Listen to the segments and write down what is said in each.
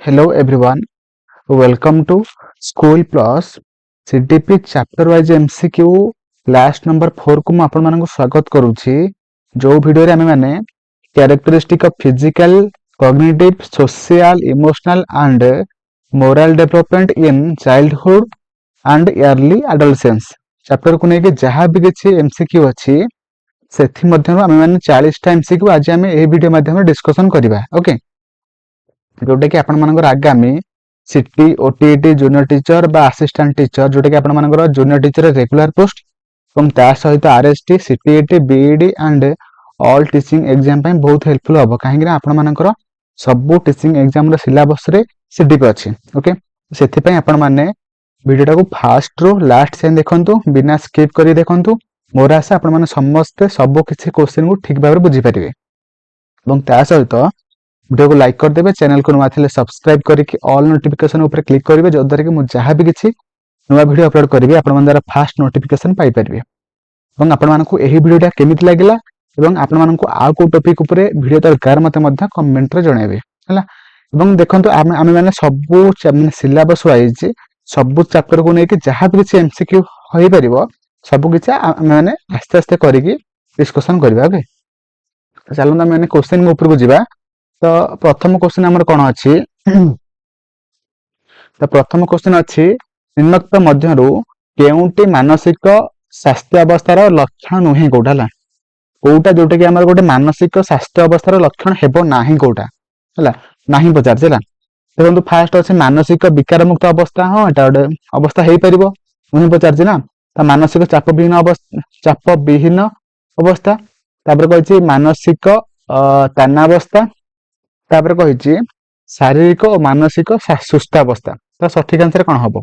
Hello everyone, welcome to School Plus CDP chapter wise MCQ class number 4 को आपण मानक स्वागत करूछि। जो वीडियो रे हमें माने characteristic of physical cognitive social emotional and moral development in childhood and early adolescence chapter को लेके जहाँ भी किसी MCQ अच्छी सेथि मध्यम आमे माने 40 टा MCQ आज आमे ए वीडियो माध्यम डिस्कशन करबा। ओके, जोटा कि आपण मानकर आगामी सिटी ओटीईटी जूनियर टीचर बा असिस्टेंट टीचर जोटा कि आपण मानकर जूनियर टीचर रेगुलर पोस्ट और ता सहित RST CTET B.Ed and all teaching exam पे बहुत हेल्पफुल हम कहीं आपण मानकर सब टीचिंग एग्जाम रो सिलेबस रे सीडीपी अछि। ओके, सेथि पय आपण माने वीडियोटा को फास्ट रो लास्ट से देखंतु बिना स्किप करी देखंतु। मोर आशा आपण माने समस्त सब किछि क्वेश्चन को ठीक भाबरे बुझी परिबे और ता सहित वीडियो को लाइक कर देबे, चैनल को नुआ थिले सब्सक्राइब करके ऑल नोटिफिकेशन ऊपर क्लिक करिवे जो द्वारा कि मु जहां भी किछि नुआ वीडियो अपलोड करिवे आपण मन द्वारा फास्ट नोटिफिकेशन पाई परिबे। और आपण मानकु एही वीडियोटा केमिति लागिला एवं आपण मानकु आ को टॉपिक ऊपर वीडियो दरकार मते मध्य कमेंट रे जणाइबे हला। एवं देखंतु आमे माने सब सिलेबस वाइज सब चैप्टर को नेकी जहां भी किछि एमसीक्यू होई परिबो सब किछि आमे माने आस्ते आस्ते करिकि डिस्कशन करबा। ओके, चलो ना माने क्वेश्चन ऊपर को जिबा। तो प्रथम क्वेश्चन हमर कोन अछि तो प्रथम क्वेश्चन अछि निम्नलिखित मध्यरु केउंटी मानसिक स्वास्थ्य अवस्थार लक्षण नुहे कोठाला कोटा जोटा कि हमर गोटे मानसिक स्वास्थ्य अवस्थार लक्षण हेबो नाही कोटा हला नाही पचार छला। देखंतु फास्ट अछि मानसिक विकार मुक्त अवस्था। हां एटा गोटे अवस्था हेई परिबो नुहे पचार छी ना। त मानसिक चाप विहीन अवस्था तापर कहछि मानसिक तनावस्था तापर कहिछि शारीरिक और मानसिक सुस्थावस्था। तो सठिक आंसर कौन हम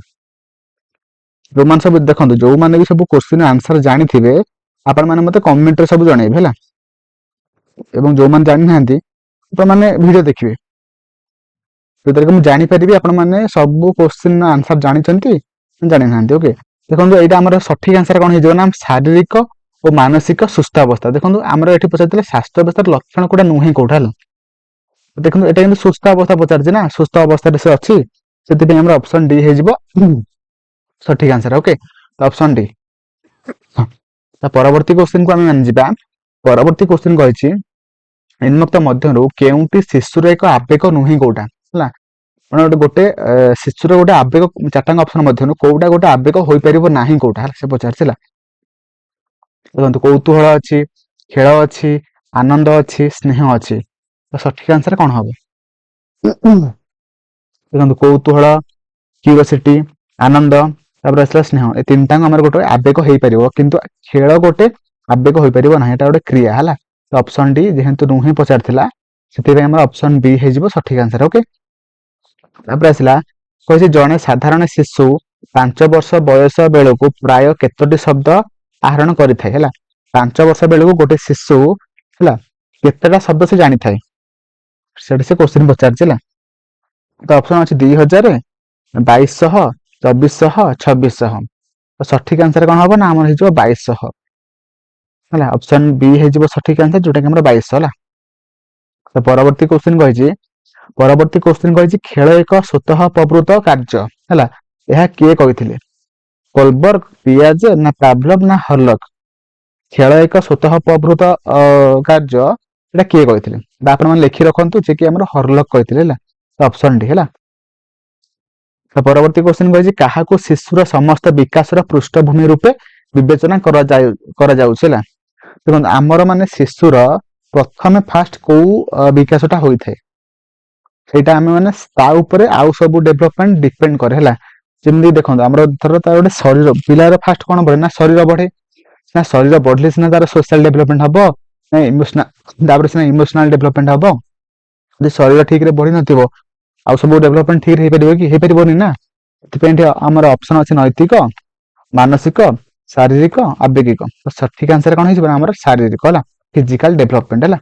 जो मान सब देखो जो मैंने भी सब क्वेश्चन आंसर जानी थे आपण मैंने मत कमेंट सब जनइबे है एवं जो मैंने जानी ना तो मैंने वीडियो देखिए जो मुझे जानीपारि आपण मैंने सब क्वेश्चन आंसर जानी जानी ना। ओके, देखो यहाँ आम सठिक आंसर कौन हो ना शारीरिक और मानसिक सुस्थावस्था। देखो आमर ये पचार स्वास्थ्य अवस्थार लक्षण कौटा नुहे कौटा देखो ये कि सुस्थ अवस्था पचार ना सुस्थ अवस्था से अच्छी से ऑप्शन डी हो सठिक आंसर। ओके, तो ऑप्शन डी। परवर्ती क्वेश्चन को आम जाना। परवर्ती क्वेश्चन कही निम्नलिखित मध्यरु केउंटी शिशुर एक आवेग नुहे कौटा है गोटे शिशुर गोटे आवेग चारटा ऑप्शन मध्यरु कोउटा गोटे आवेग होई परिबो नाही कौटा से पचार देखो कौतूहल अच्छी खेल अच्छी आनंद अच्छी स्नेह अच्छी। तो सठिक आंसर कौन हम देखो कौतूहल क्यूरियोसिटी आनंद तापर आसला स्नेह ए तीनटा हमर गोटे आवेग हो पार किंतु खेल गोटे आवेग हो पार ना एटा गोटे क्रिया है। तो ऑप्शन डी जेहेतु नुहे पचार से ऑप्शन बी हो सठिक आंसर। ओके, तापर आसला कही जड़े साधारण शिशु 5 वर्ष बयस बेलू प्राय केतोटी शब्द आहरण करिथाय हैला 5 वर्ष बेलू गोटे शिशु हैला केतेटा शब्द से जानी थाए से क्वेश्चन पचार। तो ऑप्शन अच्छे 2000 2200 2400 2600। तो सठिक आंसर कौन हम ना आम हो 2200 है ऑप्शन बी हो सठिक आंसर जोटा कि 2200 है। तो परवर्ती क्वेश्चन कही खेल एक स्वतः प्रवृत्त कार्य है यह किए कही कोलबर्ग पियाज ना पावलोव ना हर्लक खेल एक स्वतः प्रवृत्त कार्य एटा किए कही आप लिखि रखु जे कि हर्लक कही ऑप्शन डी है। तो परवर्ती क्वेश्चन कही क्या शिशुर समस्त विकास पृष्ठभूमि रूपे विवेचना देखो आमर माने शिशुर प्रथम फास्ट कौ विकासटा होता है सेटा आम मैंने आउ सब डेभलपमेंट डिपेंड करे जमी देखो आम धर तार गोटे शरीर पिलार फास्ट कौन बढ़े ना शरीर बढ़े ना शरीर बढ़ले सीना तार सोशल डेभलपमेंट हम ना इमोशनल सीना इमोशनल डेभलपमेंट हम जो शरीर ठीक रे बढ़ी नथिबो आउ सब डेभलपमेंट ठीक रे परिबो कि हे परिबोनी ना। एथिपेंट हमर ऑप्शन अछि नैतिक मानसिक शारीरिक आवेगिक। तो सठिक आंसर कौन हो हमर शारीरिक है फिजिकल डेभलपमेंट है।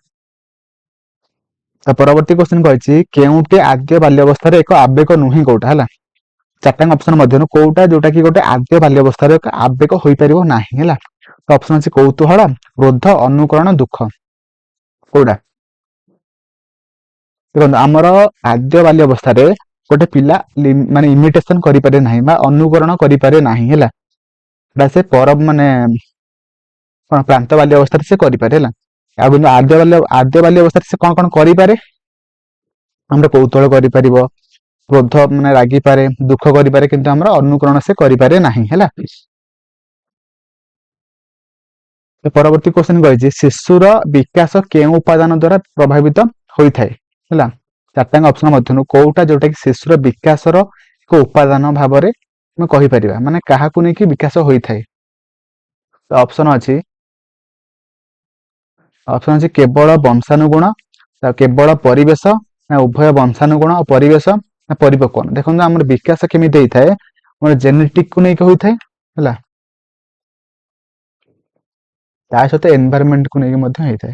तो परवर्ती क्वेश्चन कही केउटे आद्य बाल्यावस्था एक आवेग नुहे कौटा है चारटा ऑप्शन मध्य कौटा जोटा कि गोटे आद्य बाल्यावस्था एक आवेग हो पार ना है। तो ऑप्शन अच्छे कौतूहल क्रोध अनुकरण दुख कौटा देखो आमर आद्य बाल्यावस्था ଗୋଟେ ପିଲା ମାନେ ଇମିଟେସନ କରିପାରେ ନାହିଁ ବା ଅନୁକରଣ କରିପାରେ ନାହିଁ ହେଲା, ସେ ମାନେ କଣ ପ୍ରାନ୍ତ ବାଲ୍ୟ ଅବସ୍ଥାରେ ସେ କରିପାରେ ହେଲା। ଆଉ କିନ୍ତୁ ଆଦ୍ୟ ବାଲ୍ୟ ଅବସ୍ଥାରେ ସେ କଣ କଣ କରିପାରେ? ଆମର କୌତୂହଳ କରିପାରିବ, କ୍ରୋଧ ମାନେ ରାଗିପାରେ, ଦୁଃଖ କରିପାରେ, କିନ୍ତୁ ଆମର ଅନୁକରଣ ସେ କରିପାରେ ନାହିଁ ହେଲା। ପରବର୍ତ୍ତୀ କ୍ୱେଶ୍ଚନ କହିଛି ଶିଶୁର ବିକାଶ କେଉଁ ଉପାଦାନ ଦ୍ୱାରା ପ୍ରଭାବିତ ହୋଇଥାଏ ହେଲା। ଚାରିଟାଙ୍କ ଅପସନ ମଧ୍ୟରୁ କୋଉଟା ଯୋଉଟା କି ଶିଶୁର ବିକାଶର ଏକ ଉପାଦାନ ଭାବରେ ଆମେ କହିପାରିବା, ମାନେ କାହାକୁ ନେଇକି ବିକାଶ ହୋଇଥାଏ? ଅପସନ ଅଛି କେବଳ ବଂଶାନୁଗୁଣ, କେବଳ ପରିବେଶ, ନା ଉଭୟ ବଂଶାନୁଗୁଣ ଓ ପରିବେଶ, ନା ପରିପକ୍ୱ। ଦେଖନ୍ତୁ ଆମର ବିକାଶ କେମିତି ହେଇଥାଏ, ଆମର ଜେନେଟିକ କୁ ନେଇକି ହୋଇଥାଏ ହେଲା, ତା ସହିତ ଏନଭାୟରମେଣ୍ଟ କୁ ନେଇକି ମଧ୍ୟ ହେଇଥାଏ।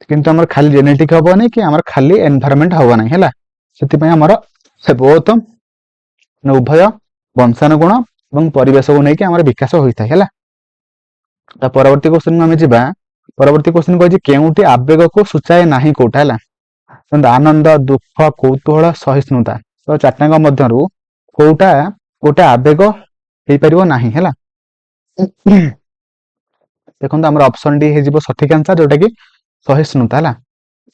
କିନ୍ତୁ ଆମର ଖାଲି ଜେନେଟିକ ହବନି କି ଆମର ଖାଲି ଏନଭାୟରମେଣ୍ଟ ହବ ନାହିଁ ହେଲା। ସେଥିପାଇଁ ଆମର ବୋଥ ଉଭୟ ବଂଶାନୁଗୁଣ ଏବଂ ପରିବେଶକୁ ନେଇକି ଆମର ବିକାଶ ହୋଇଥାଏ ହେଲା। ତା ପରବର୍ତ୍ତୀ କ୍ୱେଶ୍ଚନକୁ ଆମେ ଯିବା। ପରବର୍ତ୍ତୀ କ୍ୱେଶ୍ଚନ କହିଛି କେଉଁଟି ଆବେଗକୁ ସୂଚାଏ ନାହିଁ କୋଉଟା ହେଲା। ଆନନ୍ଦ, ଦୁଃଖ, କୌତୁହଳ, ସହିଷ୍ଣୁତା। ତ ଚାରିଟାଙ୍କ ମଧ୍ୟରୁ କୋଉଟା ଗୋଟେ ଆବେଗ ହେଇପାରିବ ନାହିଁ ହେଲା। ଦେଖନ୍ତୁ ଆମର ଅପସନ ଡି ହେଇଯିବ ସଠିକ ଆନ୍ସର, ଯୋଉଟା କି ସହିଷ୍ଣୁତା ହେଲା।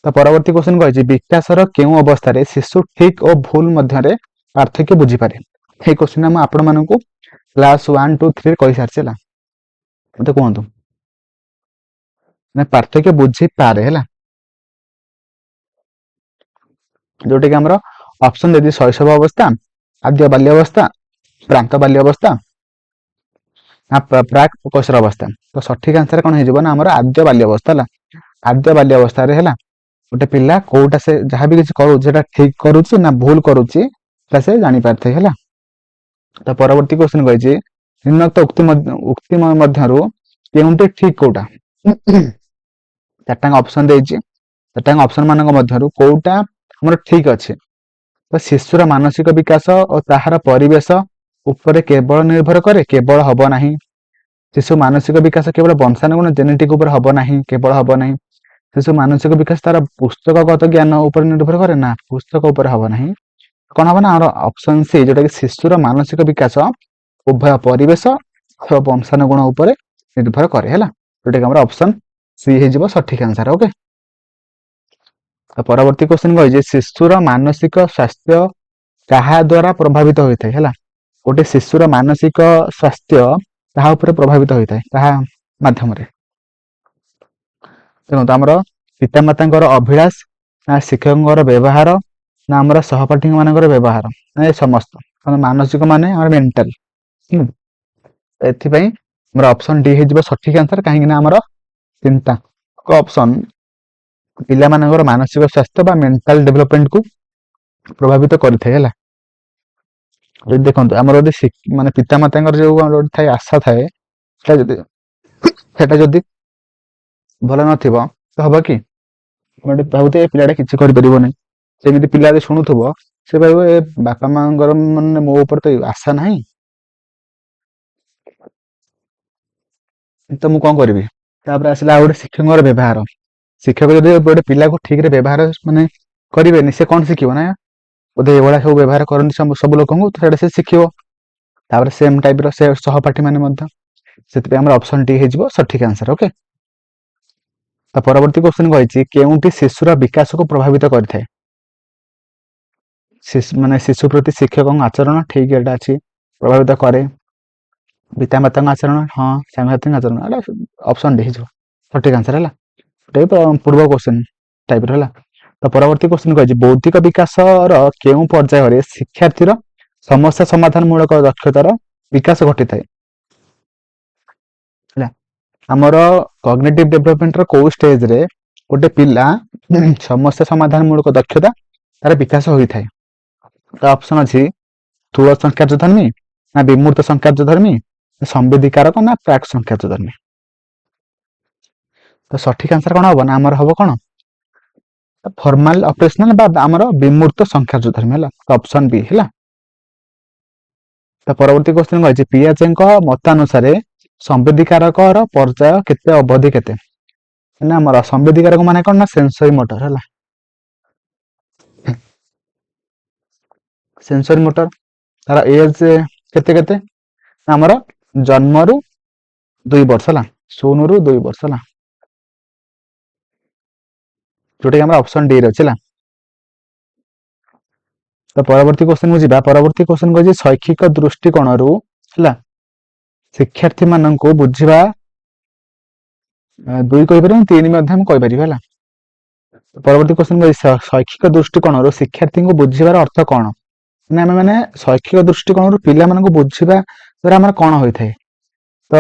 ତ ପରବର୍ତ୍ତୀ କ୍ୱେଶ୍ଚନ କହିଛି ବିକାଶର କେଉଁ ଅବସ୍ଥାରେ ଶିଶୁ ଠିକ ଓ ଭୁଲ ମଧ୍ୟରେ ପାର୍ଥକ୍ୟ ବୁଝିପାରେ? ଏଇ କ୍ୱେଶ୍ଚନ ମୁଁ ଆପଣମାନଙ୍କୁ କ୍ଲାସ 1, 2, 3 କହିସାରିଛି ହେଲା। ମତେ କୁହନ୍ତୁ ପାର୍ଥକ୍ୟ ବୁଝିପାରେ ହେଲା, ଯୋଉଟା କି ଆମର ଅପସନ ଦେଇଛି ଶୈଶବ ଅବସ୍ଥା, ଆଦ୍ୟ ବାଲ୍ୟ ଅବସ୍ଥା, ପ୍ରାନ୍ତ ବାଲ୍ୟ ଅବସ୍ଥା, ପ୍ରାକ୍ କୈଶୋର ଅବସ୍ଥା। ତ ସଠିକ ଆନ୍ସର କଣ ହେଇଯିବ ନା ଆମର ଆଦ୍ୟ ବାଲ୍ୟ ଅବସ୍ଥା ହେଲା। ଆଦ୍ୟ ବାଲ୍ୟ ଅବସ୍ଥାରେ ହେଲା ଗୋଟେ ପିଲା କୋଉଟା ସେ ଯାହାବି କିଛି କରୁଛି ସେଟା ଠିକ କରୁଛି ନା ଭୁଲ କରୁଛି ସେଟା ସେ ଜାଣିପାରିଥାଏ ହେଲା। ତ ପରବର୍ତ୍ତୀ କ୍ୱେଶ୍ଚନ କହିଛି ନିମ୍ନୋକ୍ତ ଉକ୍ତି ମଧ୍ୟରୁ କେଉଁଟି ଠିକ କୋଉଟା? ଚାରିଟାଙ୍କ ଅପସନ ଦେଇଛି, ଚାରିଟାଙ୍କ ଅପସନ ମାନଙ୍କ ମଧ୍ୟରୁ କୋଉଟା ଆମର ଠିକ ଅଛି? ତ ଶିଶୁର ମାନସିକ ବିକାଶ ଓ ତାହାର ପରିବେଶ ଉପରେ କେବଳ ନିର୍ଭର କରେ, କେବଳ ହବ ନାହିଁ। ଶିଶୁ ମାନସିକ ବିକାଶ କେବଳ ବଂଶାନୁଗୁଣ ଜେନେଟିକ ଉପରେ ହବ ନାହିଁ, କେବଳ ହବ ନାହିଁ। ଶିଶୁ ମାନସିକ ବିକାଶ ତାର ପୁସ୍ତକଗତ ଜ୍ଞାନ ଉପରେ ନିର୍ଭର କରେ ନା, ପୁସ୍ତକ ଉପରେ ହବ ନାହିଁ। କଣ ହବ ନା ଆମର ଅପସନ ସି, ଯୋଉଟା କି ଶିଶୁର ମାନସିକ ବିକାଶ ଉଭୟ ପରିବେଶ ଓ ବଂଶାନୁଗୁଣ ଉପରେ ନିର୍ଭର କରେ ହେଲା, ଯୋଉଟା କି ଆମର ଅପସନ ସି ହେଇଯିବ ସଠିକ ଆନ୍ସର। ଓକେ, ପରବର୍ତ୍ତୀ କ୍ୱେଶ୍ଚନ କହିଛି ଶିଶୁର ମାନସିକ ସ୍ୱାସ୍ଥ୍ୟ କାହା ଦ୍ୱାରା ପ୍ରଭାବିତ ହୋଇଥାଏ ହେଲା। ଗୋଟେ ଶିଶୁର ମାନସିକ ସ୍ୱାସ୍ଥ୍ୟ କାହା ଉପରେ ପ୍ରଭାବିତ ହୋଇଥାଏ, କାହା ମାଧ୍ୟମରେ? ଦେଖନ୍ତୁ ଆମର ପିତାମାତାଙ୍କର ଅଭିଳାଷ, ନା ଶିକ୍ଷକଙ୍କର ବ୍ୟବହାର, ନା ଆମର ସହପାଠୀ ମାନଙ୍କର ବ୍ୟବହାର, ନା ଏ ସମସ୍ତ। ମାନସିକ ମାନେ ଆମର ମେଣ୍ଟାଲ। ଏଥିପାଇଁ ଆମର ଅପସନ ଡି ହେଇଯିବ ସଠିକ ଆନ୍ସର, କାହିଁକି ନା ଆମର ତିନିଟା ଅପସନ ପିଲାମାନଙ୍କର ମାନସିକ ସ୍ୱାସ୍ଥ୍ୟ ବା ମେଣ୍ଟାଲ ଡେଭଲପମେଣ୍ଟକୁ ପ୍ରଭାବିତ କରିଥାଏ ହେଲା। ଯଦି ଦେଖନ୍ତୁ ଆମର ଯଦି ମାନେ ପିତାମାତାଙ୍କର ଯୋଉ ଗୋଟେ ଥାଏ ଆଶା ଥାଏ, ସେଟା ଯଦି ଭଲ ନଥିବ ତ ହବ କି? ଭାବୁଥିବେ ଏ ପିଲାଟା କିଛି କରିପାରିବନି। ସେମିତି ପିଲା ଯଦି ଶୁଣୁଥିବ ସେ ଭାବିବ ଏ ବାପା ମାଙ୍କର ମାନେ ମୋ ଉପରେ ତ ଆଶା ନାହିଁ, ତ ମୁଁ କଣ କରିବି? ତାପରେ ଆସିଲା ଆଉ ଗୋଟେ ଶିକ୍ଷକଙ୍କର ବ୍ୟବହାର। ଶିକ୍ଷକ ଯଦି ଗୋଟେ ପିଲାକୁ ଠିକରେ ବ୍ୟବହାର ମାନେ କରିବେନି, ସେ କଣ ଶିଖିବ ନା ବୋଧେ ଏଇଭଳିଆ ସବୁ ବ୍ୟବହାର କରନ୍ତି ସବୁ ଲୋକଙ୍କୁ, ସେଇଟା ସେ ଶିଖିବ। ତାପରେ ସେମ ଟାଇପର ସେ ସହପାଠୀ ମାନେ ମଧ୍ୟ। ସେଥିପାଇଁ ଆମର ଅପସନ ଡି ହେଇଯିବ ସଠିକ ଆନ୍ସର। ଓକେ, ତ ପରବର୍ତ୍ତୀ କ୍ୱେଶ୍ଚନ କହିଛି କେଉଁଟି ଶିଶୁର ବିକାଶକୁ ପ୍ରଭାବିତ କରିଥାଏ? ମାନେ ଶିଶୁ ପ୍ରତି ଶିକ୍ଷକଙ୍କ ଆଚରଣ ଠିକ ଏଇଟା ଅଛି, ପ୍ରଭାବିତ କରେ। ପିତାମାତାଙ୍କ ଆଚରଣ ହଁ, ସାଙ୍ଗସାଥୀଙ୍କ ଆଚରଣ, ଏଇଟା ଅପସନ ଡି ହେଇଯିବ ସଠିକ ଆନ୍ସର ହେଲା। ପୂର୍ବ କ୍ୱେଶ୍ଚନ ଟାଇପର ହେଲା। ତ ପରବର୍ତ୍ତୀ କ୍ୱେଶ୍ଚନ କହିଛି ବୌଦ୍ଧିକ ବିକାଶର କେଉଁ ପର୍ଯ୍ୟାୟରେ ଶିକ୍ଷାର୍ଥୀର ସମସ୍ୟା ସମାଧାନ ମୂଳକ ଦକ୍ଷତାର ବିକାଶ ଘଟିଥାଏ ହେଲା। ଆମର କଗ୍ନିଟିଭ ଡେଭଲପମେଣ୍ଟର କୋଉ ଷ୍ଟେଜରେ ଗୋଟେ ପିଲା ସମସ୍ୟା ସମାଧାନ ମୂଳକ ଦକ୍ଷତା ତାର ବିକାଶ ହୋଇଥାଏ? ତ ଅପସନ ଅଛି ସ୍ଥୂଳ ସଂଖ୍ୟାର୍ଥଧର୍ମୀ, ନା ବିମୂର୍ତ୍ତ ସଂଖ୍ୟାର୍ଥଧର୍ମୀ, ସମ୍ବେଦୀକାରକ, ନା ପ୍ରାକ୍ ସଂଖ୍ୟାର୍ଥଧର୍ମୀ। ତ ସଠିକ ଆନ୍ସର କଣ ହବ ନା ଆମର ହବ କଣ ଫର୍ମାଲ ଅପରେସନାଲ ବା ଆମର ବିମୂର୍ତ୍ତ ସଂଖ୍ୟାର୍ଥଧର୍ମୀ ହେଲା, ଅପସନ ବି ହେଲା। ତ ପରବର୍ତ୍ତୀ କ୍ୱେଶ୍ଚନ କହିଛି ପିଆଜେଙ୍କ ମତାନୁସାରେ ସମ୍ବେଦୀକାରକର ପର୍ଯ୍ୟାୟ କେତେ ଅବଧି କେତେ? ନା ଆମର ସମ୍ବେଦୀକାରକ ମାନେ କଣ ନା ସେନ୍ସରି ମୋଟର ହେଲା। ସେନ୍ସରି ମୋଟର ତାର ଏଜ୍ କେତେ କେତେ ଆମର ଜନ୍ମରୁ 2 ବର୍ଷ ହେଲା, 0 ରୁ 2 ବର୍ଷ ହେଲା, ଯୋଉଟା କି ଆମର ଅପସନ ଡି ରେ ଅଛି ହେଲା। ତ ପରବର୍ତ୍ତୀ କ୍ୱେଶ୍ଚନ କୁ ଯିବା। ପରବର୍ତ୍ତୀ କ୍ୱେଶ୍ଚନ କହିଛି ଶୈକ୍ଷିକ ଦୃଷ୍ଟିକୋଣରୁ ହେଲା ଶିକ୍ଷାର୍ଥୀ ମାନଙ୍କୁ ବୁଝିବା 2 କହିପାରିବ 3 ମଧ୍ୟ ମୁଁ କହିପାରିବି ହେଲା। ପରବର୍ତ୍ତୀ କ୍ୱେଶ୍ଚନ କହିଛି ଶୈକ୍ଷିକ ଦୃଷ୍ଟିକୋଣରୁ ଶିକ୍ଷାର୍ଥୀଙ୍କୁ ବୁଝିବାର ଅର୍ଥ କଣ? ମାନେ ଆମେ ମାନେ ଶୈକ୍ଷିକ ଦୃଷ୍ଟିକୋଣରୁ ପିଲାମାନଙ୍କୁ ବୁଝିବା ଦ୍ୱାରା ଆମର କଣ ହୋଇଥାଏ? ତ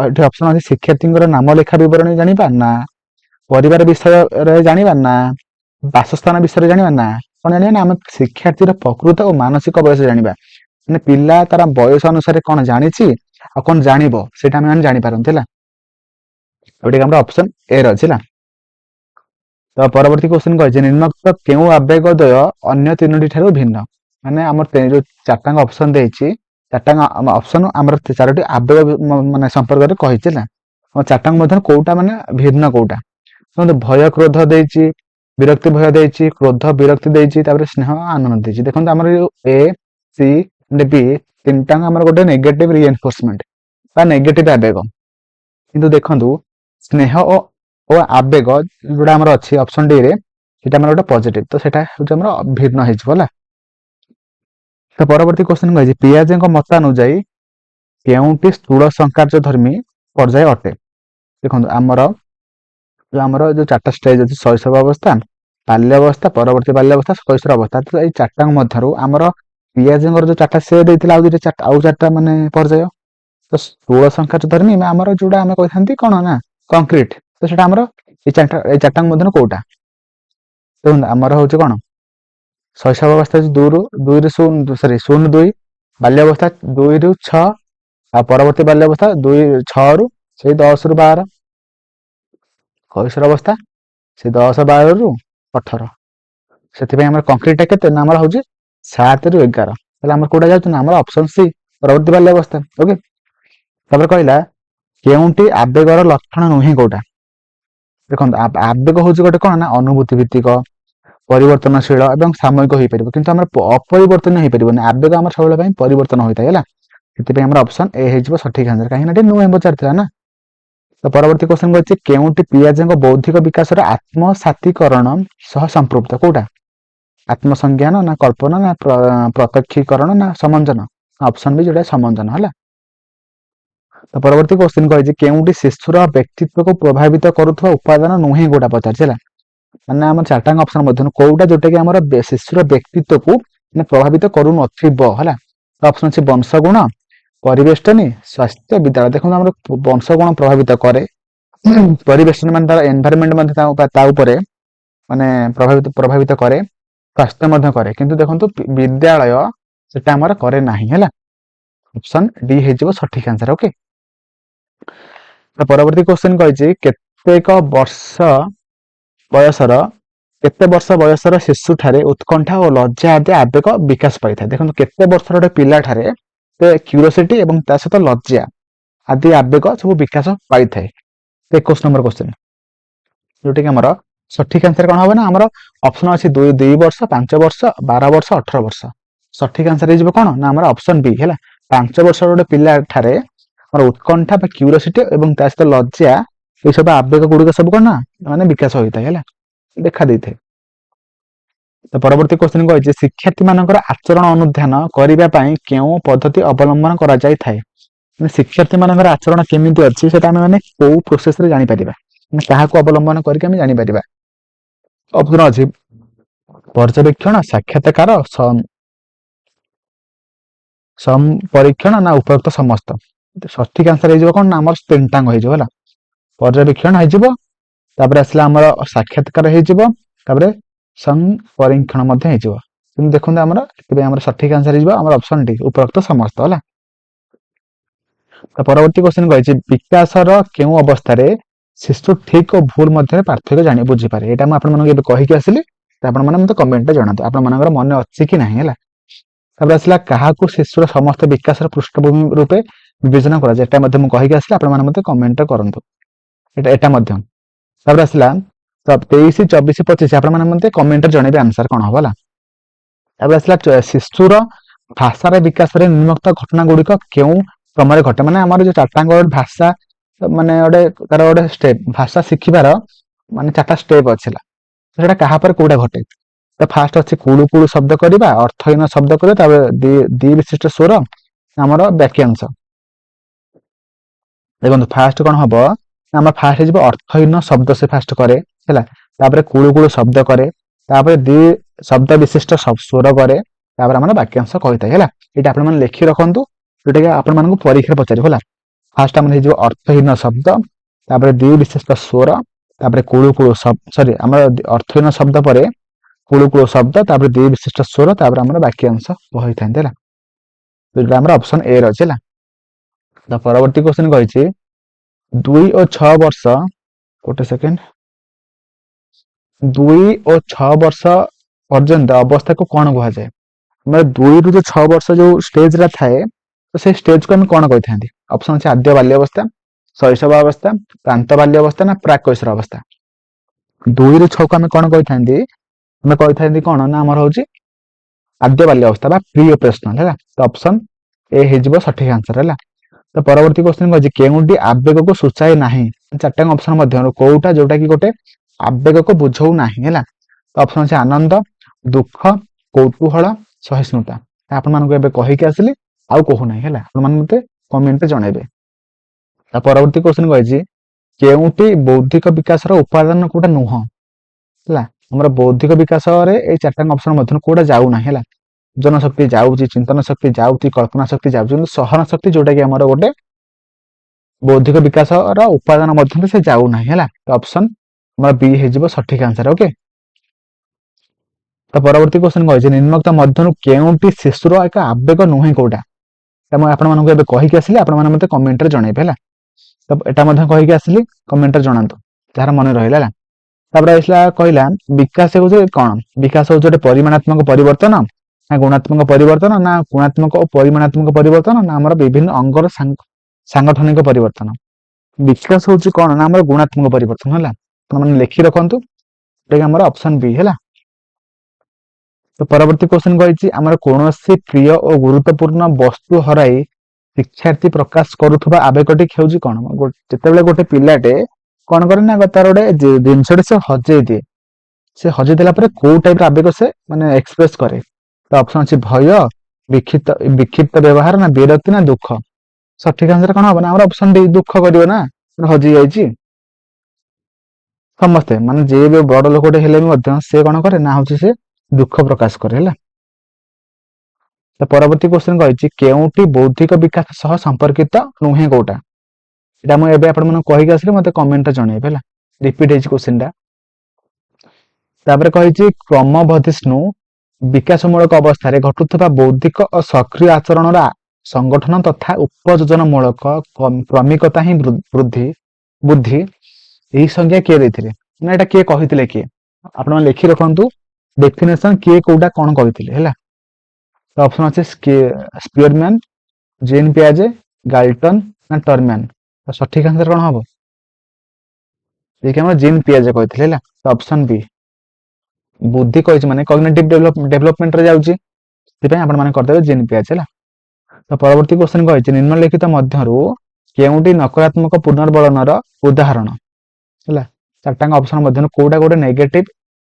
ଏଠି ଅପସନ ଅଛି ଶିକ୍ଷାର୍ଥୀଙ୍କର ନାମ ଲେଖା ବିବରଣୀ ଜାଣିବା ନା, ପରିବାର ବିଷୟରେ ଜାଣିବା ନା, ବାସସ୍ଥାନ ବିଷୟରେ ଜାଣିବା ନା କଣ ଜାଣିବା ନା ଆମେ ଶିକ୍ଷାର୍ଥୀର ପ୍ରକୃତ ଓ ମାନସିକ ବୟସ ଜାଣିବା। ମାନେ ପିଲା ତାର ବୟସ ଅନୁସାରେ କଣ ଜାଣିଛି ଆଉ କଣ ଜାଣିବ ସେଇଟା ଆମେ ମାନେ ଜାଣିପାରନ୍ତି ହେଲା। ଏଇଟା ଆମର ଅପସନ ଏ ର ଅଛି ହେଲା। ତ ପରବର୍ତ୍ତୀ କ୍ୱେଶ୍ଚନ କହିଛି ନିମ୍ନୋକ୍ତ କେଉଁ ଆବେଗ ଦ୍ୱୟ ଅନ୍ୟ 3ଟି ଠାରୁ ଭିନ୍ନ? ମାନେ ଆମର ଯୋଉ 4ଟାଙ୍କ ଅପସନ ଦେଇଛି 4ଟାଙ୍କ ଅପସନ ଆମର 4ଟି ଆବେଗ ମାନେ ସମ୍ପର୍କରେ କହିଛି ହେଲା। 4ଟାଙ୍କ ମଧ୍ୟରେ କୋଉଟା ମାନେ ଭିନ୍ନ କୋଉଟା? ଭୟ କ୍ରୋଧ ଦେଇଛି, ବିରକ୍ତି ଭୟ ଦେଇଛି, କ୍ରୋଧ ବିରକ୍ତି ଦେଇଛି, ତାପରେ ସ୍ନେହ ଆନନ୍ଦ ଦେଇଛି। ଦେଖନ୍ତୁ ଆମର ଏ ସି ବି 3ଟାଙ୍କ ଆମର ଗୋଟେ ନେଗେଟିଭ ରିଏନଫୋର୍ସମେଣ୍ଟ ବା ନେଗେଟିଭ ଆବେଗ। କିନ୍ତୁ ଦେଖନ୍ତୁ ସ୍ନେହ ଓ ଆବେଗ ଯୋଉଟା ଆମର ଅଛି ଅପସନ ଡି ରେ ସେଟା ଆମର ଗୋଟେ ପଜିଟିଭ, ତ ସେଟା ହଉଛି ଆମର ଭିନ୍ନ ହେଇଯିବ ହେଲା। ତ ପରବର୍ତ୍ତୀ କ୍ୱେଶ୍ଚନ କହିଛି ପିଆଜେଙ୍କ ମତାନୁଯାୟୀ କେଉଁଟି ସ୍ଥୂଳ ସଂକାର୍ଯ୍ୟ ଧର୍ମୀ ପର୍ଯ୍ୟାୟ ଅଟେ? ଦେଖନ୍ତୁ ଆମର ଯୋଉ 4ଟା ଷ୍ଟେଜ ଅଛି ଶୈଶବ ଅବସ୍ଥା, ବାଲ୍ୟାବସ୍ଥା, ପରବର୍ତ୍ତୀ ବାଲ୍ୟାବସ୍ଥା, ଶୈଶବ ଅବସ୍ଥା। ତ ଏଇ 4ଟାଙ୍କ ମଧ୍ୟରୁ ଆମର ପିଆଜେଙ୍କର ଯୋଉ 4ଟା ସେ ଦେଇଥିଲା ଆଉ 4ଟା ମାନେ ପର୍ଯ୍ୟାୟ, ତ ସ୍ଥୂଳ ସଂକାର୍ଯ୍ୟ ଧର୍ମୀ ଆମର ଯୋଉଟା ଆମେ କହିଥାନ୍ତି କଣ ନା କଂକ୍ରିଟ, ତ ସେଟା ଆମର ଏଇ 4ଟାଙ୍କ ମଧ୍ୟରୁ କୋଉଟା? ଦେଖନ୍ତୁ ଆମର ହଉଛି କଣ ଶୈଶବ ଅବସ୍ଥା 2 ରୁ 2, ବାଲ୍ୟାବସ୍ଥା 2 ରୁ 6, ଆଉ ପରବର୍ତ୍ତୀ ବାଲ୍ୟାବସ୍ଥା 6 ରୁ ସେଇ 10 ରୁ 12, କୈଶୋର ଅବସ୍ଥା ସେଇ 10, 12 ରୁ 18। ସେଥିପାଇଁ ଆମର କଂକ୍ରିଟଟା କେତେ ନା ଆମର ହଉଛି 7 ରୁ 11। ତାହେଲେ ଆମର କୋଉଟା ଯାଉଛି ନା ଆମର ଅପସନ ସି ପରବର୍ତ୍ତୀ ବାଲ୍ୟାବସ୍ଥା। ଓକେ, ତାପରେ କହିଲା କେଉଁଟି ଆବେଗର ଲକ୍ଷଣ ନୁହେଁ କୋଉଟା? ଦେଖନ୍ତୁ ଆବେଗ ହଉଛି ଗୋଟେ କଣ ନା ଅନୁଭୂତି ଭିତ୍ତିକ, ପରିବର୍ତ୍ତନଶୀଳ ଏବଂ ସାମୟିକ ହେଇପାରିବ, କିନ୍ତୁ ଆମର ଅପରିବର୍ତ୍ତନୀୟ ହେଇପାରିବନି। ଆବେଗ ଆମର ସବୁବେଳେ ପାଇଁ ପରିବର୍ତ୍ତନ ହୋଇଥାଏ ହେଲା। ସେଥିପାଇଁ ଆମର ଅପସନ ଏ ହେଇଯିବ ସଠିକ ଆନ୍ସର, କାହିଁକି ନା ଏଠି ନୁହେଁ ପଚାରିଥିଲା ନା। ତ ପରବର୍ତ୍ତୀ କ୍ୱେଶ୍ଚନ କହିଛି କେଉଁଟି ପିଆଜେଙ୍କ ବୌଦ୍ଧିକ ବିକାଶର ଆତ୍ମସାତୀକରଣ ସହ ସମ୍ପୃକ୍ତ? କୋଉଟା? ଆତ୍ମସଂଜ୍ଞାନ ନା କଳ୍ପନା ନା ପ୍ରତ୍ୟକ୍ଷୀକରଣ ନା ସମଞ୍ଜନ? ଅପସନ ବି ଯୋଉଟା ସମଞ୍ଜନ ହେଲା। ତ ପରବର୍ତ୍ତୀ କ୍ୱେଶ୍ଚନ କହିଛି କେଉଁଟି ଶିଶୁର ବ୍ୟକ୍ତିତ୍ୱକୁ ପ୍ରଭାବିତ କରୁଥିବା ଉପାଦାନ ନୁହେଁ କୋଉଟା ପଚାରିଛି ହେଲା। ମାନେ ଆମ 4ଟାଙ୍କ ଅପସନ ମଧ୍ୟରୁ କୋଉଟା ଯୋଉଟା କି ଆମର ଶିଶୁର ବ୍ୟକ୍ତିତ୍ୱକୁ ପ୍ରଭାବିତ କରୁନଥିବ ହେଲା। ଅପସନ ଅଛି ବଂଶଗୁଣ, ପରିବେଷ୍ଟନୀ, ସ୍ୱାସ୍ଥ୍ୟ, ବିଦ୍ୟାଳୟ। ଦେଖନ୍ତୁ ଆମର ବଂଶଗୁଣ ପ୍ରଭାବିତ କରେ, ପରିବେଷ୍ଟନୀ ମାନେ ତାର ଏନଭାରମେଣ୍ଟ ମଧ୍ୟ ତା ଉପରେ ମାନେ ପ୍ରଭାବିତ କରେ, ସ୍ୱାସ୍ଥ୍ୟ ମଧ୍ୟ କରେ, କିନ୍ତୁ ଦେଖନ୍ତୁ ବିଦ୍ୟାଳୟ ସେଟା ଆମର କରେ ନାହିଁ ହେଲା। ଅପସନ ଡି ହେଇଯିବ ସଠିକ ଆନ୍ସର। ଓକେ, ପରବର୍ତ୍ତୀ କ୍ୱେଶ୍ଚନ କହିଛି କେତେ ବର୍ଷ ବୟସର ଶିଶୁଠାରେ ଉତ୍କଣ୍ଠା ଓ ଲଜ୍ଜା ଆଦି ଆବେଗ ବିକାଶ ପାଇଥାଏ? ଦେଖନ୍ତୁ କେତେ ବର୍ଷର ଗୋଟେ ପିଲାଠାରେ କ୍ୟୁରିଓସିଟି ଏବଂ ତା ସହିତ ଲଜ୍ଜା ଆଦି ଆବେଗ ସବୁ ବିକାଶ ପାଇଥାଏ? 21 ନମ୍ବର କ୍ୱେଶ୍ଚନ, ଯୋଉଟା କି ଆମର ସଠିକ ଆନ୍ସର କଣ ହବ ନା ଆମର ଅପସନ ଅଛି 2 ବର୍ଷ, 5 ବର୍ଷ, 12 ବର୍ଷ, 18 ବର୍ଷ। ସଠିକ ଆନ୍ସର ହେଇଯିବ କଣ ନା ଆମର ଅପସନ ବି ହେଲା। 5 ବର୍ଷର ଗୋଟେ ପିଲା ଠାରେ ଆମର ଉତ୍କଣ୍ଠା ବା କ୍ୟୁରିଓସିଟି ଏବଂ ତା ସହିତ ଲଜ୍ଜା ଏଇ ସବୁ ଆବେଗ ଗୁଡିକ ସବୁ କଣ ନା ମାନେ ବିକାଶ ହୋଇଥାଏ ହେଲା, ଦେଖା ଦେଇଥାଏ। ତ ପରବର୍ତ୍ତୀ କ୍ୱେଶ୍ଚନ କହିଛି ଶିକ୍ଷାର୍ଥୀ ମାନଙ୍କର ଆଚରଣ ଅନୁଧ୍ୟାନ କରିବା ପାଇଁ କେଉଁ ପଦ୍ଧତି ଅବଲମ୍ବନ କରାଯାଇଥାଏ? ଶିକ୍ଷାର୍ଥୀ ମାନଙ୍କର ଆଚରଣ କେମିତି ଅଛି ସେଟା ଆମେ ମାନେ କୋଉ ପ୍ରୋସେସ ରେ ଜାଣିପାରିବା, ମାନେ କାହାକୁ ଅବଲମ୍ବନ କରିକି ଆମେ ଜାଣିପାରିବା? ଅପସନ ଅଛି ପର୍ଯ୍ୟବେକ୍ଷଣ, ସାକ୍ଷାତକାର, ପରୀକ୍ଷଣ ନା ଉପରୋକ୍ତ ସମସ୍ତ? ସଠିକ ଆନ୍ସର ହେଇଯିବ କଣ ନା ଆମର 3ଟାଙ୍କ ହେଇଯିବ ହେଲା। ପର୍ଯ୍ୟବେକ୍ଷଣ ହେଇଯିବ, ତାପରେ ଆସିଲା ଆମର ସାକ୍ଷାତକାର ହେଇଯିବ, ତାପରେ ପରୀକ୍ଷଣ ମଧ୍ୟ ହେଇଯିବ। କିନ୍ତୁ ଦେଖନ୍ତୁ ଆମର ସେଥିପାଇଁ ଆମର ସଠିକ ଆନ୍ସର ହେଇଯିବ ଆମର ଅପସନ ଡି ଉପରୋକ୍ତ ସମସ୍ତ ହେଲା। ପରବର୍ତ୍ତୀ କ୍ୱେଶ୍ଚନ କହିଛି ବିକାଶର କେଉଁ ଅବସ୍ଥାରେ ଶିଶୁ ଠିକ ଓ ଭୁଲ ମଧ୍ୟରେ ପାର୍ଥକ୍ୟ ବୁଝିପାରେ? ଏଇଟା ମୁଁ ଆପଣମାନଙ୍କୁ ଏବେ କହିକି ଆସିଲି, ଆପଣମାନେ ମତେ କମେଣ୍ଟରେ ଜଣାନ୍ତୁ ଆପଣମାନଙ୍କର ମନେ ଅଛି କି ନାହିଁ ହେଲା। ତାପରେ ଆସିଲା କାହାକୁ ଶିଶୁର ସମସ୍ତ ବିକାଶର ପୃଷ୍ଠଭୂମି ରୂପେ ବିବେଚନା କରାଯାଏ? ଏଟା ମଧ୍ୟ ମୁଁ କହିକି ଆସିଲି, ଆପଣମାନେ ମତେ କମେଣ୍ଟ କରନ୍ତୁ ଏଟା ମଧ୍ୟ। ତାପରେ ଆସିଲା 23, 24, 25 ଆପଣମାନେ ମତେ କମେଣ୍ଟରେ ଜଣେଇବେ ଆନ୍ସର କଣ ହବ ହେଲା। ତାପରେ ଆସିଲା ଶିଶୁର ଭାଷାର ବିକାଶରେ ନିମ୍ନୋକ୍ତ ଘଟଣା ଗୁଡିକ କେଉଁ କ୍ରମରେ ଘଟେ। ମାନେ ଆମର ଯୋଉ ଚାରିଟାଙ୍କ ଭାଷା ମାନେ ତାର ଗୋଟେ ଷ୍ଟେପ ଭାଷା ଶିଖିବାର ମାନେ 4ଟା ଷ୍ଟେପ ଅଛି ହେଲା, ସେଟା କାହା ପରେ କୋଉଟା ଘଟେ। ତ ଫାଷ୍ଟ ଅଛି କୁଳୁ କୁଳୁ ଶବ୍ଦ କରିବା, ଅର୍ଥହୀନ ଶବ୍ଦ କରିବା, ତାପରେ ଦି ବିଶିଷ୍ଟ ସ୍ୱର ଆମର ବାକ୍ୟାଂଶ। ଦେଖନ୍ତୁ ଫାଷ୍ଟ କଣ ହବ, ଆମର ଫାଷ୍ଟ ହେଇଯିବ ଅର୍ଥହୀନ ଶବ୍ଦ ସେ ଫାଷ୍ଟ କରେ ହେଲା, ତାପରେ କୁଳୁ କୁଳୁ ଶବ୍ଦ କରେ, ତାପରେ ଦି ଶବ୍ଦ ବିଶିଷ୍ଟ ସ୍ୱର କରେ, ତାପରେ ଆମର ବାକ୍ୟାଂଶ କହିଥାଏ ହେଲା। ଏଇଟା ଆପଣମାନେ ଲେଖି ରଖନ୍ତୁ, ଯୋଉଟା କି ଆପଣମାନଙ୍କୁ ପରୀକ୍ଷାରେ ପଚାରିବ ହେଲା। ଫାଷ୍ଟ ଆମର ହେଇଯିବ ଅର୍ଥହୀନ ଶବ୍ଦ, ତାପରେ ଦି ବିଶିଷ୍ଟ ସ୍ୱର, ତାପରେ କୁଳୁ କୁଳୁ ସରି ଆମର ଅର୍ଥହୀନ ଶବ୍ଦ ପରେ କୁଳୁ କୁଳୁ ଶବ୍ଦ, ତାପରେ ଦି ବିଶିଷ୍ଟ ସ୍ୱର, ତାପରେ ଆମର ବାକ୍ୟାଂଶ କହିଥାନ୍ତି ହେଲା। ଯୋଉଟା ଆମର ଅପସନ ଏ ରେ ଅଛି ହେଲା। ତ ପରବର୍ତ୍ତୀ କ୍ୱେଶ୍ଚନ କହିଛି 2 ଓ 6 ବର୍ଷ, ଗୋଟେ ସେକେଣ୍ଡ, 2 ଓ 6 ବର୍ଷ ପର୍ଯ୍ୟନ୍ତ ଅବସ୍ଥାକୁ କଣ କୁହାଯାଏ। ଆମର 2 ରୁ ଯୋଉ 6 ବର୍ଷ ଯୋଉ ଷ୍ଟେଜରେ ଥାଏ, ତ ସେଇ ଷ୍ଟେଜକୁ ଆମେ କଣ କହିଥାନ୍ତି। ଅପସନ ଅଛି ଆଦ୍ୟ ବାଲ୍ୟ ଅବସ୍ଥା, ଶୈଶବ ଅବସ୍ଥା, ପ୍ରାନ୍ତ ବାଲ୍ୟ ଅବସ୍ଥା ନା ପ୍ରାକ୍ କୈଶୋର ଅବସ୍ଥା। 2 ରୁ 6 କୁ ଆମେ କଣ କହିଥାନ୍ତି, ଆମେ କହିଥାନ୍ତି କଣ ନା ଆମର ହଉଛି ଆଦ୍ୟ ବାଲ୍ୟ ଅବସ୍ଥା ବା ପ୍ରି ଅପରେସନାଲ ହେଲା। ତ ଅପସନ ଏ ହେଇଯିବ ସଠିକ ଆନ୍ସର ହେଲା। ତ ପରବର୍ତ୍ତୀ କ୍ୱେଶ୍ଚନ କହିଛି କେଉଁଟି ଆବେଗକୁ ସୂଚାଏ ନାହିଁ। 4ଟା ଅପସନ ମଧ୍ୟରୁ କୋଉଟା ଯୋଉଟା କି ଗୋଟେ ଆବେଗକୁ ବୁଝଉ ନାହିଁ ହେଲା। ତ ଅପସନ ଅଛି ଆନନ୍ଦ, ଦୁଃଖ, କୌତୁହଳ, ସହିଷ୍ଣୁତା। ଆପଣମାନଙ୍କୁ ଏବେ କହିକି ଆସିଲି, ଆଉ କହୁନାହିଁ ହେଲା। ଆପଣମାନେ ମତେ କମେଣ୍ଟରେ ଜଣେଇବେ। ତା ପରବର୍ତ୍ତୀ କ୍ୱେଶ୍ଚନ କହିଛି କେଉଁଟି ବୌଦ୍ଧିକ ବିକାଶର ଉପାଦାନ କୋଉଟା ନୁହଁ ହେଲା। ଆମର ବୌଦ୍ଧିକ ବିକାଶରେ ଏଇ 4ଟା ଅପସନ ମଧ୍ୟରୁ କୋଉଟା ଯାଉନାହିଁ ହେଲା। ଜନ ଶକ୍ତି ଯାଉଛି, ଚିନ୍ତନ ଶକ୍ତି ଯାଉଛି, କଳ୍ପନା ଶକ୍ତି ଯାଉଛି, କିନ୍ତୁ ସହନ ଶକ୍ତି ଯୋଉଟା କି ଆମର ଗୋଟେ ବୌଦ୍ଧିକ ବିକାଶର ଉପାଦାନ ମଧ୍ୟରେ ସେ ଯାଉନାହିଁ ହେଲା। ତ ଅପସନ ଆମର ବି ହେଇଯିବ ସଠିକ ଆନ୍ସର। ଓକେ, ତ ପରବର୍ତ୍ତୀ କ୍ୱେଶ୍ଚନ କହିଛି ନିମ୍ନୋକ୍ତ ମଧ୍ୟରୁ କେଉଁଟି ଶିଶୁର ଏକ ଆବେଗ ନୁହେଁ କୋଉଟା। ମୁଁ ଆପଣମାନଙ୍କୁ ଏବେ କହିକି ଆସିଲି, ଆପଣମାନେ ମତେ କମେଣ୍ଟରେ ଜଣେଇବେ ହେଲା। ତ ଏଟା ମଧ୍ୟ କହିକି ଆସିଲି, କମେଣ୍ଟରେ ଜଣାନ୍ତୁ ଯାହାର ମନେ ରହିଲା ହେଲା। ତାପରେ ଆସିଲା କହିଲା ବିକାଶ ହେଉଛି କଣ। ବିକାଶ ହେଉଛି ଗୋଟେ ପରିମାଣାତ୍ମକ ପରିବର୍ତ୍ତନ ନା ଗୁଣାତ୍ମକ ପରିବର୍ତ୍ତନ ନା ଗୁଣାତ୍ମକ ଓ ପରିମାଣାତ୍ମକ ପରିବର୍ତ୍ତନ ନା ଆମର ବିଭିନ୍ନ ଅଙ୍ଗର ସାଂଗଠନିକ ପରିବର୍ତ୍ତନ। ବିକାଶ ହେଉଛି କଣ ନା ଆମର ଗୁଣାତ୍ମକ ପରିବର୍ତ୍ତନ ହେଲା। ଆପଣମାନେ ଲେଖି ରଖନ୍ତୁ, ଏଇଟା ଆମର ଅପସନ ବି ହେଲା। ତ ପରବର୍ତ୍ତୀ କ୍ୱେଶ୍ଚନ କହିଛି ଆମର କୌଣସି ପ୍ରିୟ ଓ ଗୁରୁତ୍ୱପୂର୍ଣ୍ଣ ବସ୍ତୁ ହରାଇ ଶିକ୍ଷାର୍ଥୀ ପ୍ରକାଶ କରୁଥିବା ଆବେଗଟି ହେଉଛି କଣ। ଯେତେବେଳେ ଗୋଟେ ପିଲାଟେ କଣ କରେ ନା ତାର ଗୋଟେ ଜିନିଷଟେ ସେ ହଜେଇ ଦିଏ, ସେ ହଜେଇ ଦେଲା ପରେ କୋଉ ଟାଇପର ଆବେଗ ସେ ମାନେ ଏକ୍ସପ୍ରେସ କରେ। ତ ଅପସନ ଅଛି ଭୟ, ବିକ୍ଷିପ୍ତ ବ୍ୟବହାର ନା ବିରକ୍ତି ନା ଦୁଃଖ। ସଠିକ ଆନ୍ସର କଣ ହବ ନା ଆମର ଅପସନ ଡି, ଦୁଃଖ କରିବ ନା ହଜି ଯାଇଛି। ସମସ୍ତେ ମାନେ ଯିଏ ବି ବଡ ଲୋକଟେ ହେଲେ ବି ମଧ୍ୟ ସେ କଣ କରେ ନା ହଉଛି ସେ ଦୁଃଖ ପ୍ରକାଶ କରେ ହେଲା। ତ ପରବର୍ତ୍ତୀ କ୍ୱେଶ୍ଚନ କହିଛି କେଉଁଟି ବୌଦ୍ଧିକ ବିକାଶ ସହ ସମ୍ପର୍କିତ ନୁହେଁ କୋଉଟା। ଏଇଟା ମୁଁ ଏବେ ଆପଣମାନଙ୍କୁ କହିକି ଆସିଲି, ମତେ କମେଣ୍ଟରେ ଜଣେଇବେ ହେଲା। ରିପିଟ ହେଇଛି କ୍ୱେଶ୍ଚନଟା। ତାପରେ କହିଛି କ୍ରମବର୍ଦ୍ଧିଷ୍ଣୁ ବିକାଶମୂଳକ ଅବସ୍ଥାରେ ଘଟୁଥିବା ବୌଦ୍ଧିକ ଓ ସକ୍ରିୟ ଆଚରଣର ସଂଗଠନ ତଥା ଉପଯୋଜନ ମୂଳକ କ୍ରମିକତା ହିଁ ବୁଦ୍ଧି। ଏହି ସଂଜ୍ଞା କିଏ ଦେଇଥିଲେ ନା ଏଇଟା କିଏ କହିଥିଲେ କିଏ। ଆପଣ ଲେଖି ରଖନ୍ତୁ ଡେଫିନେସନ କିଏ କୋଉଟା କଣ କହିଥିଲେ ହେଲା। ତ ଅପସନ ଅଛି ସ୍ପିୟରମ୍ୟାନ, ଜିନ୍ ପିଆଜେ, ଗାଲଟନ ନା ଟରମ୍ୟାନ। ତ ସଠିକ ଆନ୍ସର କଣ ହବ, ଯିଏକି ଆମର ଜିନ୍ ପିଆଜେ କହିଥିଲେ ହେଲା। ତ ଅପସନ ବି ବୁଦ୍ଧି କହିଛି ମାନେ କଗ୍ନିଟିଭ ଡେଭଲପମେଣ୍ଟରେ ଯାଉଛି, ସେଥିପାଇଁ ଆପଣ ମାନେ କରିଦେବେ ଜିନ୍ ପିଆଜେ ହେଲା। ତ ପରବର୍ତ୍ତୀ କ୍ୱେଶ୍ଚନ କହିଛି ନିମ୍ନଲିଖିତ ମଧ୍ୟରୁ କେଉଁଟି ନକାରାତ୍ମକ ପୁନର୍ବଳନର ଉଦାହରଣ ହେଲା। 4ଟା ଅପସନ ମଧ୍ୟରୁ କୋଉଟା ଗୋଟେ ନେଗେଟିଭ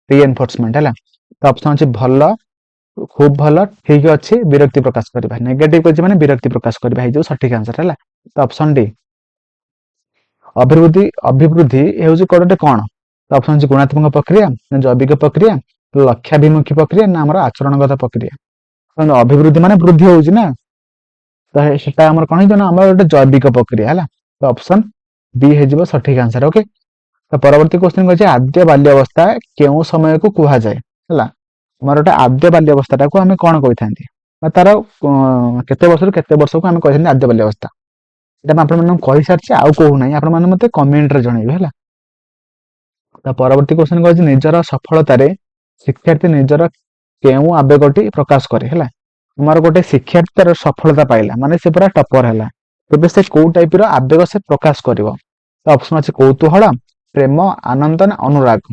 ରିଏନଫୋର୍ସମେଣ୍ଟ ହେଲା। ତ ଅପସନ ଅଛି ଭଲ, ଖୁବ ଭଲ, ଠିକ ଅଛି, ବିରକ୍ତି ପ୍ରକାଶ କରିବା। ନେଗେଟିଭ କହିଛି ମାନେ ବିରକ୍ତି ପ୍ରକାଶ କରିବା ହେଇଯିବ ସଠିକ ଆନ୍ସର ହେଲା। ତ ଅପସନ ଡି ଅଭିବୃଦ୍ଧି ହେଉଛି ଗୋଟେ କଣ। ତ ଅପସନ ଅଛି ଗୁଣାତ୍ମକ ପ୍ରକ୍ରିୟା ନା ଜୈବିକ ପ୍ରକ୍ରିୟା, ଲକ୍ଷ୍ୟାଭିମୁଖୀ ପ୍ରକ୍ରିୟା ନା ଆମର ଆଚରଣଗତ ପ୍ରକ୍ରିୟା। ଅଭିବୃଦ୍ଧି ମାନେ ବୃଦ୍ଧି ହଉଛି ନା, ତ ସେଟା ଆମର କଣ ହେଇଯିବ ନା ଆମର ଗୋଟେ ଜୈବିକ ପ୍ରକ୍ରିୟା ହେଲା। ତ ଅପସନ ବି ହେଇଯିବ ସଠିକ ଆନ୍ସର। ଓକେ, ତ ପରବର୍ତ୍ତୀ କ୍ୱେଶ୍ଚନ କହିଛି ଆଦ୍ୟ ବାଲ୍ୟ ଅବସ୍ଥା କେଉଁ ସମୟକୁ କୁହାଯାଏ ହେଲା। ଆମର ଗୋଟେ ଆଦ୍ୟ ବାଲ୍ୟ ଅବସ୍ଥାଟାକୁ ଆମେ କଣ କହିଥାନ୍ତି ବା ତାର କେତେ ବର୍ଷରୁ କେତେ ବର୍ଷକୁ ଆମେ କହିଥାନ୍ତି ଆଦ୍ୟ ବାଲ୍ୟ ଅବସ୍ଥା। ଏଇଟା ମୁଁ ଆପଣମାନଙ୍କୁ କହିସାରିଛି, ଆଉ କହୁନାହିଁ, ଆପଣମାନେ ମତେ କମେଣ୍ଟରେ ଜଣେଇବେ ହେଲା। ତ ପରବର୍ତ୍ତୀ କ୍ୱେଶ୍ଚନ କହିଛି ନିଜର ସଫଳତାରେ ଶିକ୍ଷାର୍ଥୀ ନିଜର କେଉଁ ଆବେଗଟି ପ୍ରକାଶ କରେ ହେଲା। ଆମର ଗୋଟେ ଶିକ୍ଷାର୍ଥୀ ତାର ସଫଳତା ପାଇଲା ମାନେ ସେ ପୁରା ଟପର ହେଲା, ତେବେ ସେ କୋଉ ଟାଇପର ଆବେଗ ସେ ପ୍ରକାଶ କରିବ। ତ ଅପସନ ଅଛି କୌତୁହଳ, ପ୍ରେମ, ଆନନ୍ଦ ନା ଅନୁରାଗ।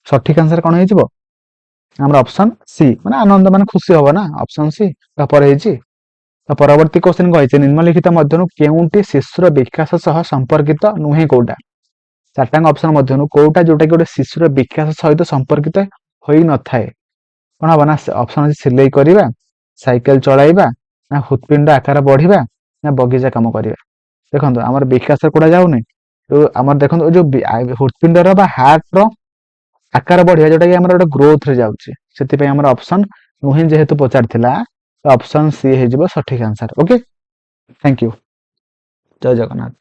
ସଠିକ ଆନ୍ସର କଣ ହେଇଯିବ ଆମର ଅପସନ ସି ମାନେ ଆନନ୍ଦ ମାନେ ଖୁସି ହବ ନା ଅପସନ ସି ତାପରେ ହେଇଛି। ତ ପରବର୍ତ୍ତୀ କ୍ୱେଶ୍ଚିନ କହିଛି ନିମ୍ନଲିଖିତ ମଧ୍ୟରୁ କେଉଁଟି ଶିଶୁର ବିକାଶ ସହ ସମ୍ପର୍କିତ ନୁହେଁ କୋଉଟା? ଚାରିଟାଙ୍କ ଅପସନ ମଧ୍ୟରୁ କୋଉଟା ଯୋଉଟା କି ଗୋଟେ ଶିଶୁର ବିକାଶ ସହିତ ସମ୍ପର୍କିତ ହୋଇନଥାଏ? କଣ ହବ ନା ଅପସନ ଅଛି ସିଲେଇ କରିବା, ସାଇକେଲ ଚଳାଇବା, ନା ହୃତ୍ପିଣ୍ଡ ଆକାର ବଢିବା, ନା ବଗିଚା କାମ କରିବା। ଦେଖନ୍ତୁ ଆମର ବିକାଶ କୋଉଟା ଯାଉନି, ଯୋଉ ଆମର ଦେଖନ୍ତୁ ଯୋଉ ହୃତ୍ପିଣ୍ଡର ବା ହାର୍ଟର ଆକାର ବଢିବା ଯୋଉଟା କି ଆମର ଗୋଟେ ଗ୍ରୋଥ ରେ ଯାଉଛି, ସେଥିପାଇଁ ଆମର ଅପସନ ନୁହେଁ ଯେହେତୁ ପଚାରିଥିଲା, ଅପସନ ସି ହେଇଯିବ ସଠିକ ଆନ୍ସର। ଓକେ, ଥ୍ୟାଙ୍କ ୟୁ, ଜୟ ଜଗନ୍ନାଥ।